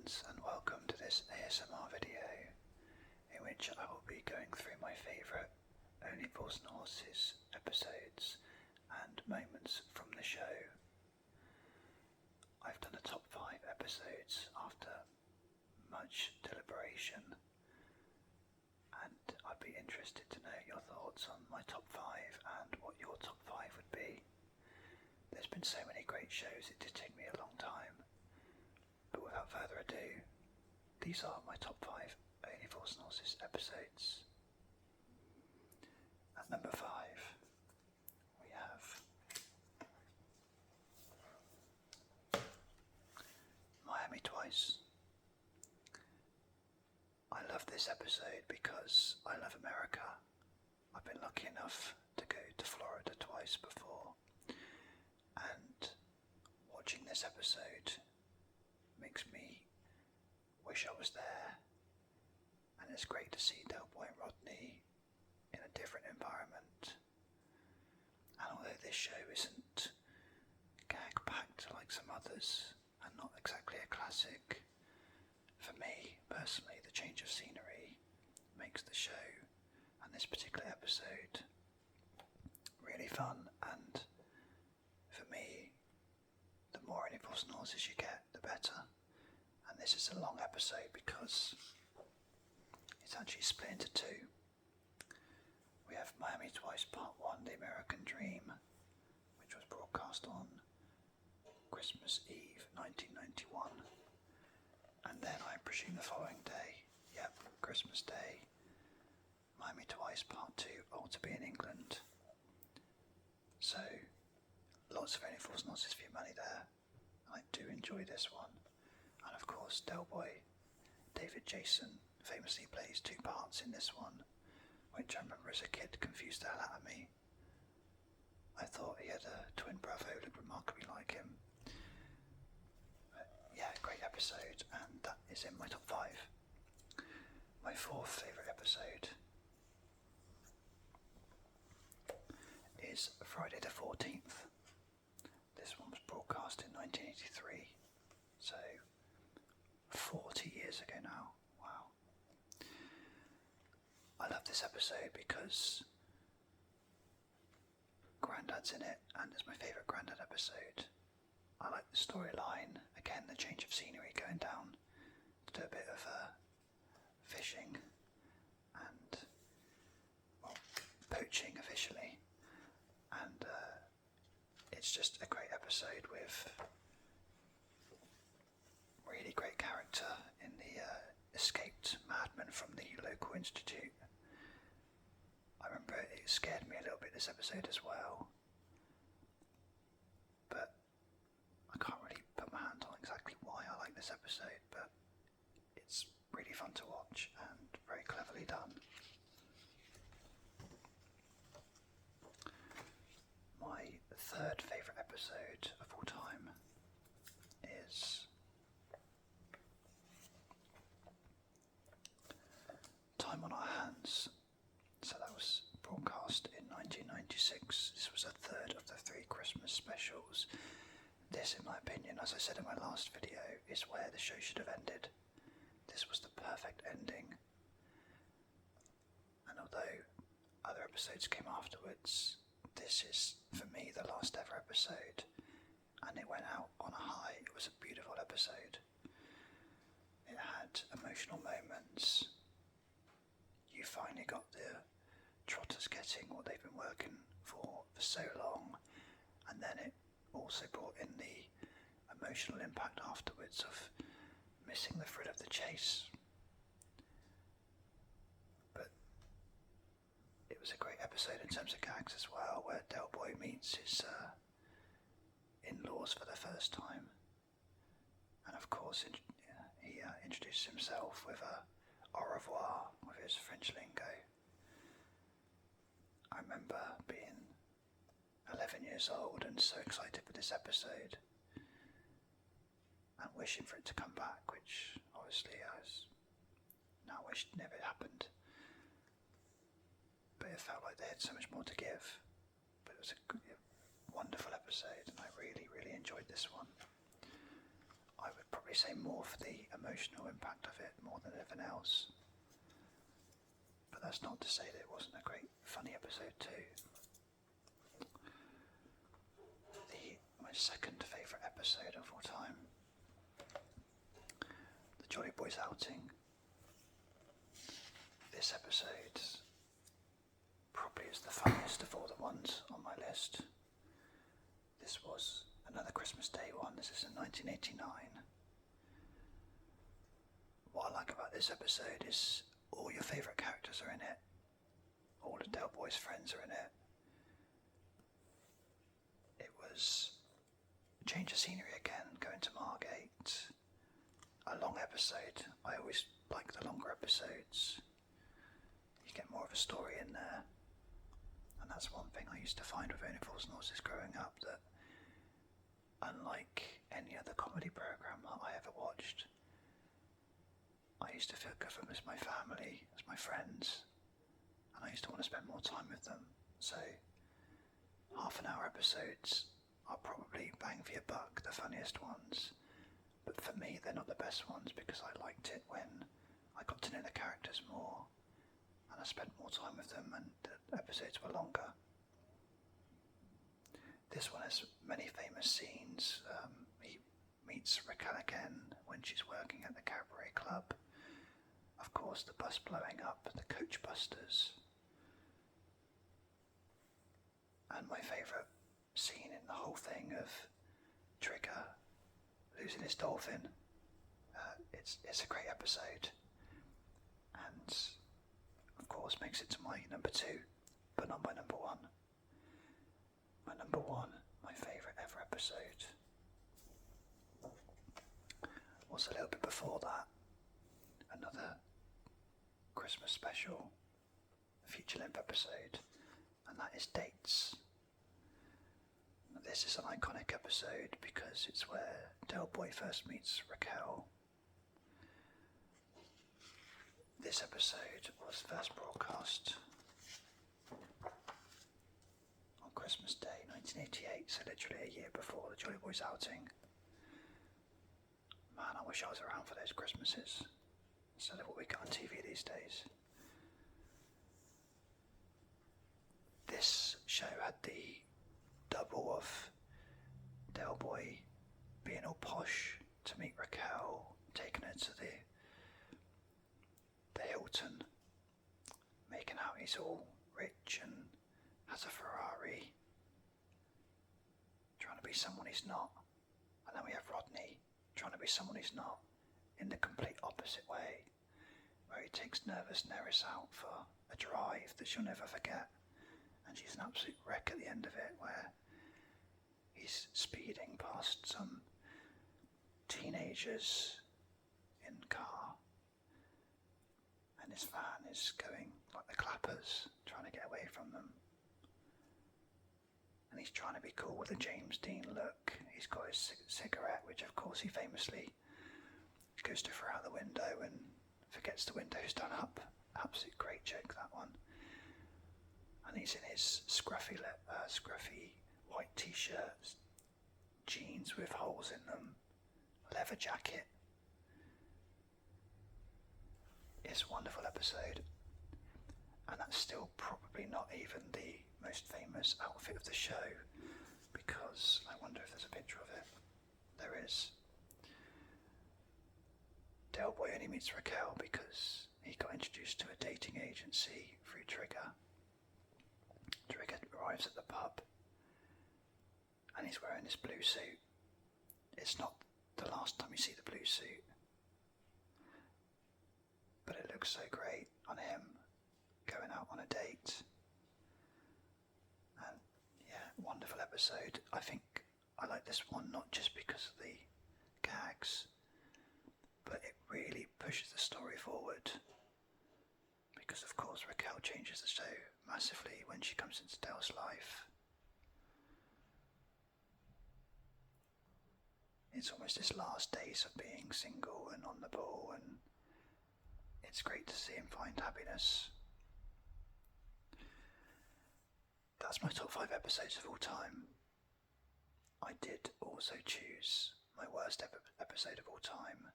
friends, and welcome to this ASMR video in which I will be going through my favourite Only Fools and Horses episodes and moments from the show. I've done a top 5 episodes after much deliberation, and I'd be interested to know your thoughts on my top 5 and what your top 5 would be. There's been so many great shows, it did take me a long time. But without further ado, these are my top 5 Only Fools and Horses episodes. At number 5, we have Miami Twice. I love this episode because I love America. I've been lucky enough to go to Florida twice before, and watching this episode makes me wish I was there, and it's great to see Del Boy and Rodney in a different environment. And although this show isn't gag-packed like some others, and not exactly a classic, for me personally the change of scenery makes the show and this particular episode really fun. And for me, the more Only Fools and Horses you get, the better. And this is a long episode because it's actually split into 2. We have Miami Twice Part 1, The American Dream, which was broadcast on Christmas Eve 1991. And then I presume the following day, Christmas Day, Miami Twice Part 2, All to Be in England. So, lots of Only Fools and Horses for your money there. I do enjoy this one. And of course, Del Boy, David Jason, famously plays 2 parts in this one, which I remember as a kid confused the hell out of me. I thought he had a twin brother who looked remarkably like him. But yeah, great episode, and that is in my top 5. My 4th favourite episode is Friday the 14th. This one was broadcast in 1983, so 40 years ago now. Wow. I love this episode because Grandad's in it, and it's my favourite Grandad episode. I like the storyline, again the change of scenery, going down to do a bit of fishing and, well, poaching officially. And it's just a great episode with really great character in the escaped madman from the local institute. I remember it scared me a little bit, this episode as well, but I can't really put my hand on exactly why I like this episode, but it's really fun to watch and very cleverly done. My 3rd favourite episode of all time is Time on Our Hands. So that was broadcast in 1996. This was a 3rd of the 3 Christmas specials. This, in my opinion, as I said in my last video, is where the show should have ended. This was the perfect ending. And although other episodes came afterwards, this is, for me, the last ever episode, and it went out on a high. It was a beautiful episode. It had emotional moments. You finally got the Trotters getting what they've been working for so long, and then it also brought in the emotional impact afterwards of missing the thrill of the chase. But it was a great episode in terms of gags as well, where Del Boy meets his in-laws for the first time, and of course he introduces himself with a au revoir with his French lingo. I remember being 11 years old and so excited for this episode and wishing for it to come back, which obviously I now wish never happened. But it felt like they had so much more to give. But it was a wonderful episode, and I really, really enjoyed this one. I would probably probably say more for the emotional impact of it more than anything else. But that's not to say that it wasn't a great, funny episode too. My second favourite episode of all time, the Jolly Boys outing. This episode probably is the funniest of all the ones on my list. This was another Christmas Day one. This is in 1989. What I like about this episode is all your favourite characters are in it. All of Del Boy's friends are in it. It was a change of scenery again, going to Margate. A long episode. I always like the longer episodes. You get more of a story in there. And that's one thing I used to find with Only Fools and Horses growing up, that unlike any other comedy programme that I ever watched, I used to think of them as my family, as my friends, and I used to want to spend more time with them. So half-an-hour episodes are probably bang for your buck, the funniest ones. But for me, they're not the best ones because I liked it when I got to know the characters more and I spent more time with them and the episodes were longer. This one has many famous scenes. He meets Raquel again when she's working at the cabaret club. Of course, the bus blowing up, the coach busters. And my favourite scene in the whole thing of Trigger losing his dolphin. It's a great episode, and of course makes it to my number 2, but not my number 1. My number 1, my favourite ever episode, was a little bit before that. Another Christmas special, Future Limp episode, and that is Dates. This is an iconic episode because it's where Del Boy first meets Raquel. This episode was first broadcast on Christmas Day 1988, so literally a year before the Jolly Boys outing. Man, I wish I was around for those Christmases instead of what we got on TV these days. This show had the double of Del Boy being all posh to meet Raquel, taking her to the Hilton, making out he's all rich and has a Ferrari, trying to be someone he's not. And then we have Rodney trying to be someone he's not, in the complete opposite way, where he takes nervous Nerys out for a drive that she'll never forget, and she's an absolute wreck at the end of it, where he's speeding past some teenagers in car, and his van is going like the clappers, trying to get away from them. And he's trying to be cool with a James Dean look. He's got his cigarette, which of course he famously goes to throw out the window and forgets the window's done up. Absolute great joke, that one. And he's in his scruffy white t-shirt, jeans with holes in them, leather jacket. It's a wonderful episode, and that's still probably not even the most famous outfit of the show, because I wonder if there's a picture of it. There is. Del Boy only meets Raquel because he got introduced to a dating agency through Trigger. Trigger arrives at the pub and he's wearing this blue suit. It's not the last time you see the blue suit, but it looks so great on him going out on a date. And yeah, wonderful episode. I think I like this one not just because of the gags, but it really pushes the story forward, because of course Raquel changes the show massively when she comes into Del's life. It's almost his last days of being single and on the ball, and it's great to see him find happiness. That's my top 5 episodes of all time. I did also choose my worst episode episode of all time,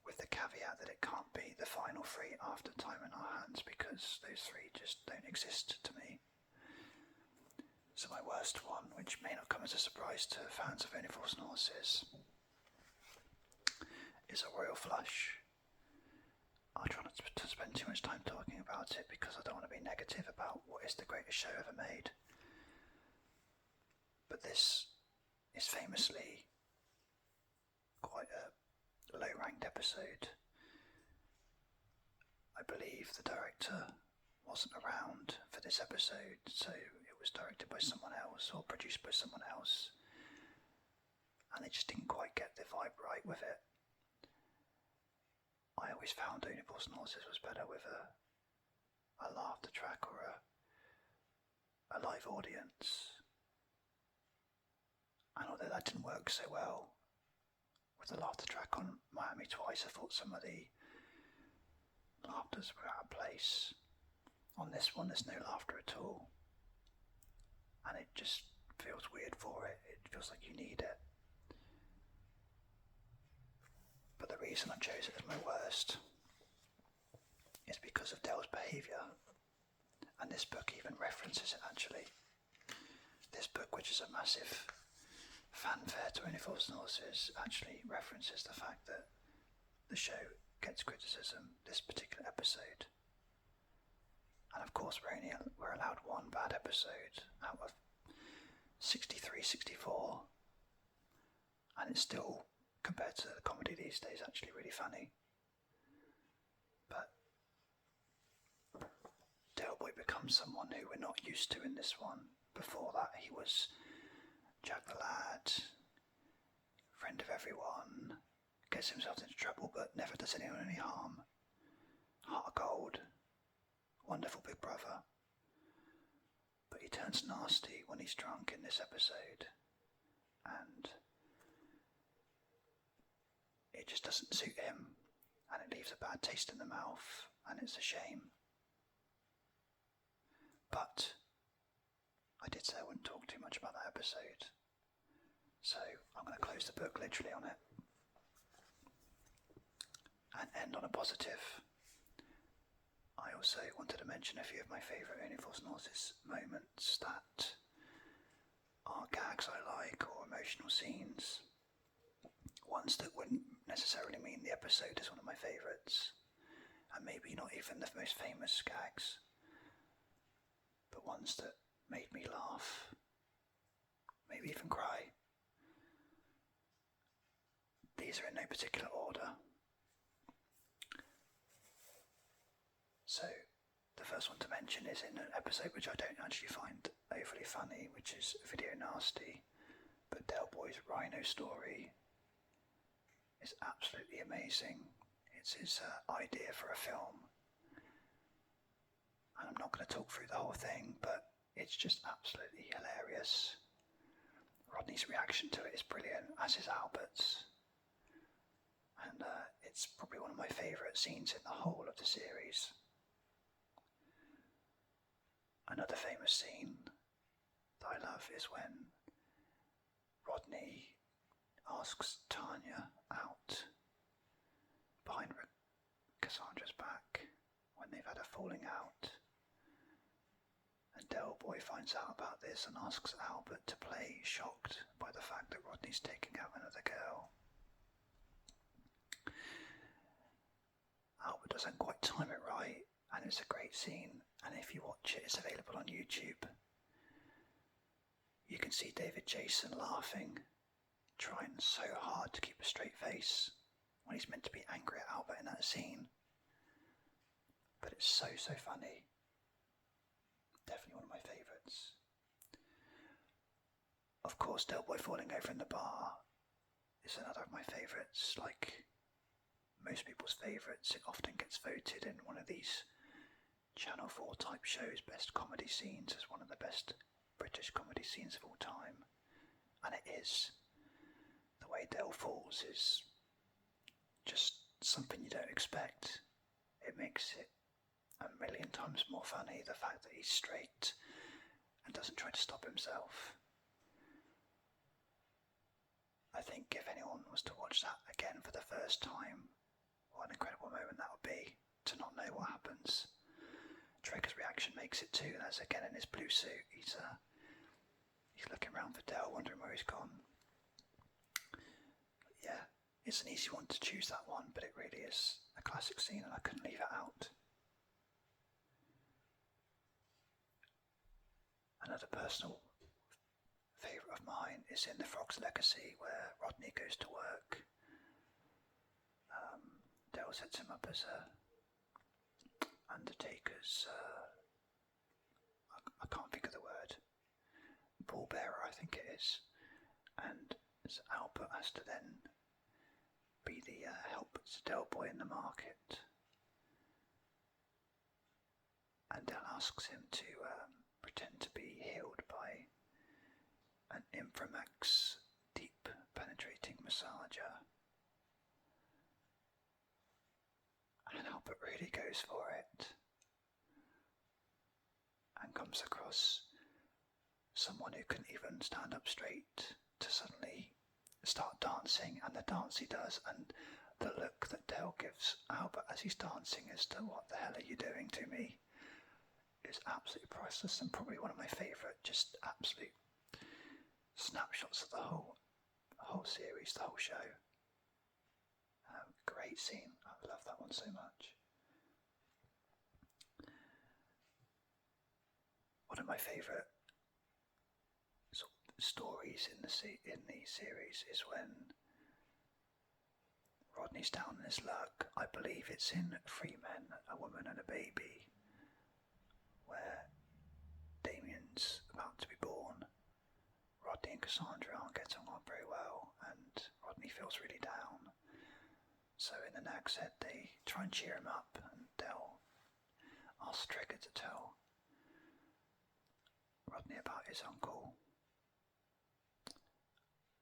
with the caveat that it can't be the final three after Time in Our Hands, because those three just don't exist to me. So my worst one, which may not come as a surprise to fans of Only Fools and Horses, is A Royal Flush. I'll try not to spend too much time talking about it because I don't want to be negative about what is the greatest show ever made. But this is famously quite a low-ranked episode. I believe the director wasn't around for this episode, so it was directed by someone else or produced by someone else, and they just didn't quite get the vibe right with it. I always found Only Fools and Horses was better with a laughter track or a live audience. And although that didn't work so well with the laughter track on Miami Twice, I thought some of the laughters were out of place. On this one, there's no laughter at all, and it just feels weird for it. It feels like you need it. But the reason I chose it as my worst is because of Dell's behaviour, and this book even references it actually. This book, which is a massive fanfare to Only Fools and Horses, actually references the fact that the show gets criticism, this particular episode. And of course we're allowed one bad episode out of 63, 64, and it's still, compared to the comedy these days, actually really funny. But Del Boy becomes someone who we're not used to in this one. Before that he was Jack the Lad, friend of everyone, gets himself into trouble but never does anyone any harm, heart of gold, wonderful big brother. But he turns nasty when he's drunk in this episode, and it just doesn't suit him, and it leaves a bad taste in the mouth, and it's a shame. But I did say I wouldn't talk too much about that episode, so I'm going to close the book literally on it and end on a positive. I also wanted to mention a few of my favourite Only Fools and Horses moments that are gags I like or emotional scenes. Ones that wouldn't necessarily mean the episode is one of my favourites, and maybe not even the most famous gags, but ones that made me laugh, maybe even cry. These are in no particular order. So, the first one to mention is in an episode which I don't actually find overly funny, which is Video Nasty, but Del Boy's Rhino story is absolutely amazing. It's his idea for a film, and I'm not going to talk through the whole thing, but it's just absolutely hilarious. Rodney's reaction to it is brilliant, as is Albert's, and it's probably one of my favourite scenes in the whole of the series. Another famous scene that I love is when Rodney asks Tanya out behind Cassandra's back when they've had a falling out, and Del Boy finds out about this and asks Albert to play shocked by the fact that Rodney's taking out another girl. Albert doesn't quite time it right, and it's a great scene, and if you watch it, it's available on YouTube. You can see David Jason laughing, trying so hard to keep a straight face when he's meant to be angry at Albert in that scene. But it's so funny. Definitely one of my favourites. Of course, Del Boy falling over in the bar is another of my favourites. Like most people's favourites, it often gets voted in one of these Channel 4 type shows, best comedy scenes, as one of the best British comedy scenes of all time. And it is. The way Del falls is just something you don't expect. It makes it a million times more funny, the fact that he's straight and doesn't try to stop himself. I think if anyone was watch that again for the first time, what an incredible moment that would be to not know what happens. Trigger's reaction makes it too. That's again in his blue suit. He's looking around for Del, wondering where he's gone. Yeah, it's an easy one to choose, that one, but it really is a classic scene and I couldn't leave it out. Another personal favourite of mine is in The Frog's Legacy, where Rodney goes to work. Del sets him up as a Undertaker's, I can't think of the word, pallbearer I think it is, and so Albert has to then be the help to Del Boy in the market, and Del asks him to pretend to be healed by an Inframax deep penetrating massager. And Albert really goes for it and comes across someone who couldn't even stand up straight to suddenly start dancing, and the dance he does, and the look that Del gives Albert as he's dancing as to what the hell are you doing to me is absolutely priceless, and probably one of my favourite just absolute snapshots of the whole series, the whole show. Great scene. I love that one so much. One of my favourite sort of stories in the series is when Rodney's down in his luck. I believe it's in Three Men, a Woman and a Baby, where Damien's about to be born. Rodney and Cassandra aren't getting on very well, and Rodney feels really down. So in the next set, they try and cheer him up, and they'll ask Trigger to tell Rodney about his uncle.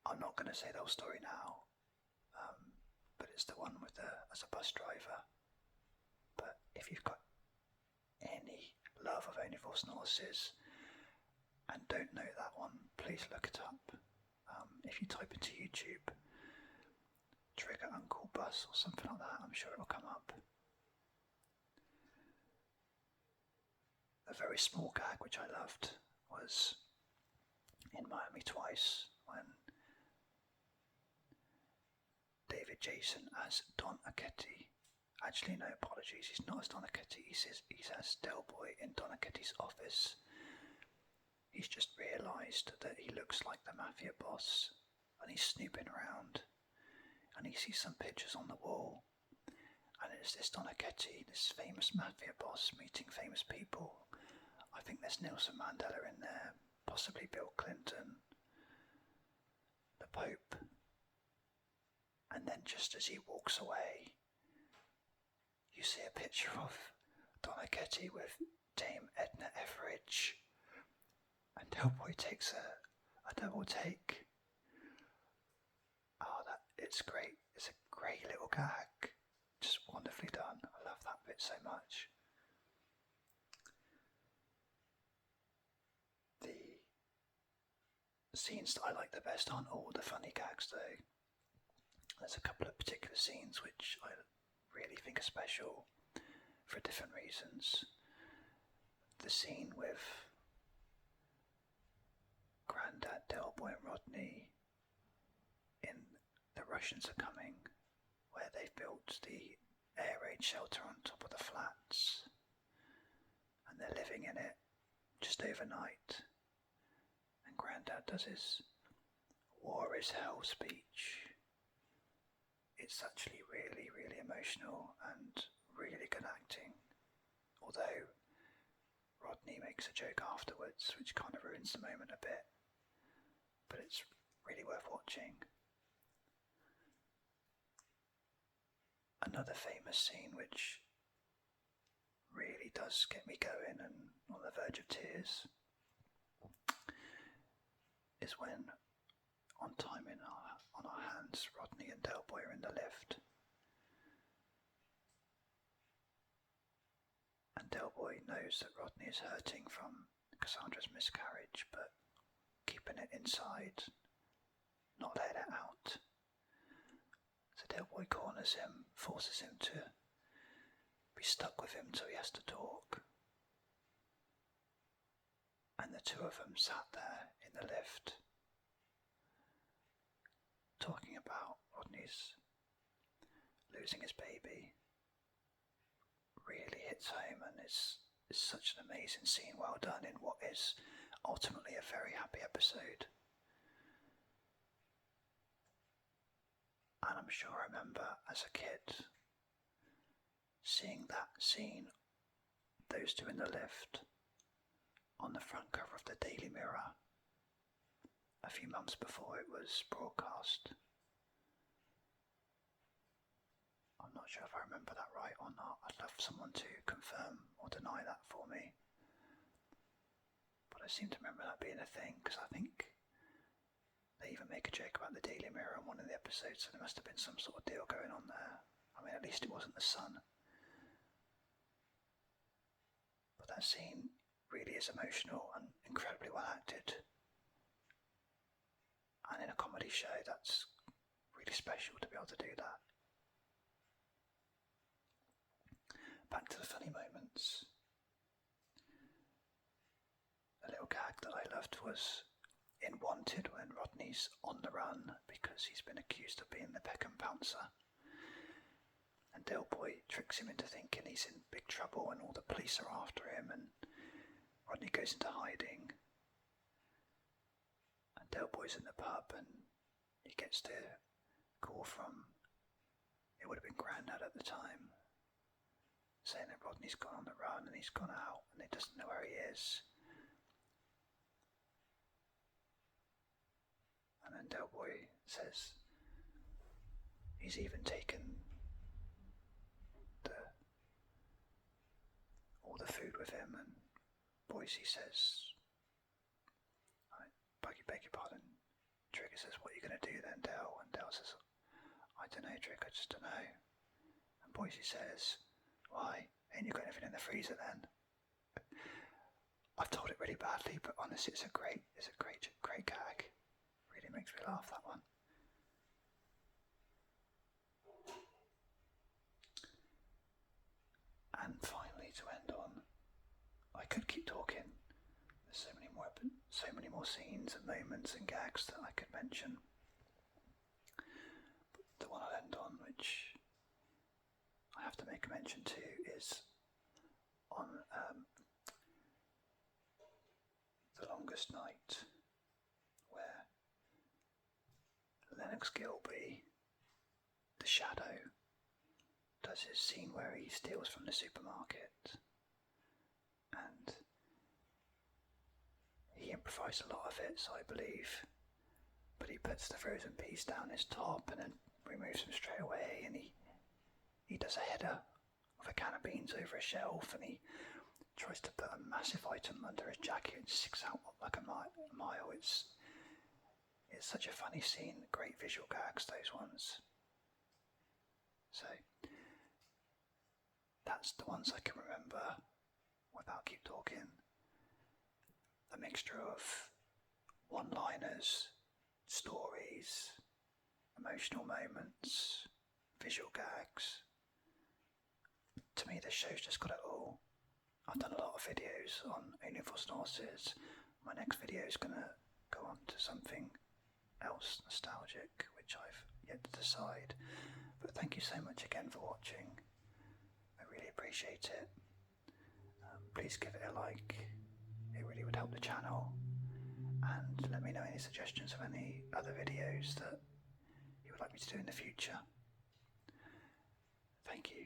I'm not going to say the whole story now, but it's the one with as a bus driver. But if you've got any love of Only Fools and Horses and don't know that one, please look it up. If you type into YouTube Trigger Uncle Bus or something like that, I'm sure it'll come up. A very small gag which I loved was in Miami Twice, when David Jason as Don Achetti. Actually, no, apologies, he's not as Don Achetti, he's as Del Boy in Don Achetti's office. He's just realised that he looks like the mafia boss, and he's snooping around, and he sees some pictures on the wall, and it's this Don Achetti, this famous mafia boss, meeting famous people. I think there's Nelson Mandela in there, possibly Bill Clinton, the Pope, and then just as he walks away, you see a picture of Don Achetti with Dame Edna Everage, and Del Boy takes a double take. Oh, it's great. It's a great little gag. Just wonderfully done. I love that bit so much. The scenes that I like the best aren't all the funny gags though. There's a couple of particular scenes which I really think are special for different reasons. The scene with Grandad, Del Boy and Rodney in The Russians Are Coming, where they've built the air raid shelter on top of the flats and they're living in it just overnight, and Grandad does his "War is Hell" speech. It's actually really, really emotional and really good acting, although Rodney makes a joke afterwards which kind of ruins the moment a bit, but it's really worth watching. Another famous scene which really does get me going and on the verge of tears is when, on Time on Our Hands, Rodney and Del Boy are in the lift, and Del Boy knows that Rodney is hurting from Cassandra's miscarriage, but keeping it inside, not letting it out. boy corners him, forces him to be stuck with him till he has to talk. And the two of them sat there in the lift, talking about Rodney's losing his baby. Really hits home, and it's such an amazing scene, well done in what is ultimately a very happy episode. And I'm sure I remember as a kid seeing that scene, those two in the lift, on the front cover of the Daily Mirror a few months before it was broadcast. I'm not sure if I remember that right or not. I'd love someone to confirm or deny that for me. But I seem to remember that being a thing, because I think they even make a joke about the Daily Mirror in one of the episodes, so there must have been some sort of deal going on there. I mean, at least it wasn't the Sun. But that scene really is emotional and incredibly well acted. And in a comedy show, that's really special to be able to do that. Back to the funny moments. A little gag that I loved was in Wanted, when Rodney's on the run because he's been accused of being the Peckham Pouncer. And Del Boy tricks him into thinking he's in big trouble and all the police are after him, and Rodney goes into hiding. And Del Boy's in the pub and he gets the call from, it would have been Grandad at the time, saying that Rodney's gone on the run and he's gone out and he doesn't know where he is. And then Del Boy says he's even taken all the food with him, and Boise says, I beg your pardon. Trigger says, what are you going to do then, Del? And Del says, I don't know, Trigger, I just don't know. And Boise says, why? Ain't you got anything in the freezer then? I've told it really badly, but honestly, it's a great gag. Really makes me laugh, that one. And finally, to end on, I could keep talking. There's so many more scenes and moments and gags that I could mention. But the one I'll end on, which I have to make a mention to, is on The Longest Night, where Lennox Gilby, the Shadow, does his scene where he steals from the supermarket, and he improvised a lot of it, so I believe, but he puts the frozen peas down his top and then removes them straight away, and he does a header of a can of beans over a shelf, and he tries to put a massive item under his jacket and sticks out like a mile. It's such a funny scene, great visual gags, those ones. So that's the ones I can remember without keep talking. A mixture of one-liners, stories, emotional moments, visual gags. To me, this show's just got it all. I've done a lot of videos on Alien Force Norses. My next video is going to go on to something else nostalgic, which I've yet to decide. But thank you so much again for watching. I really appreciate it. Please give it a like. It really would help the channel. And let me know any suggestions of any other videos that you would like me to do in the future. Thank you.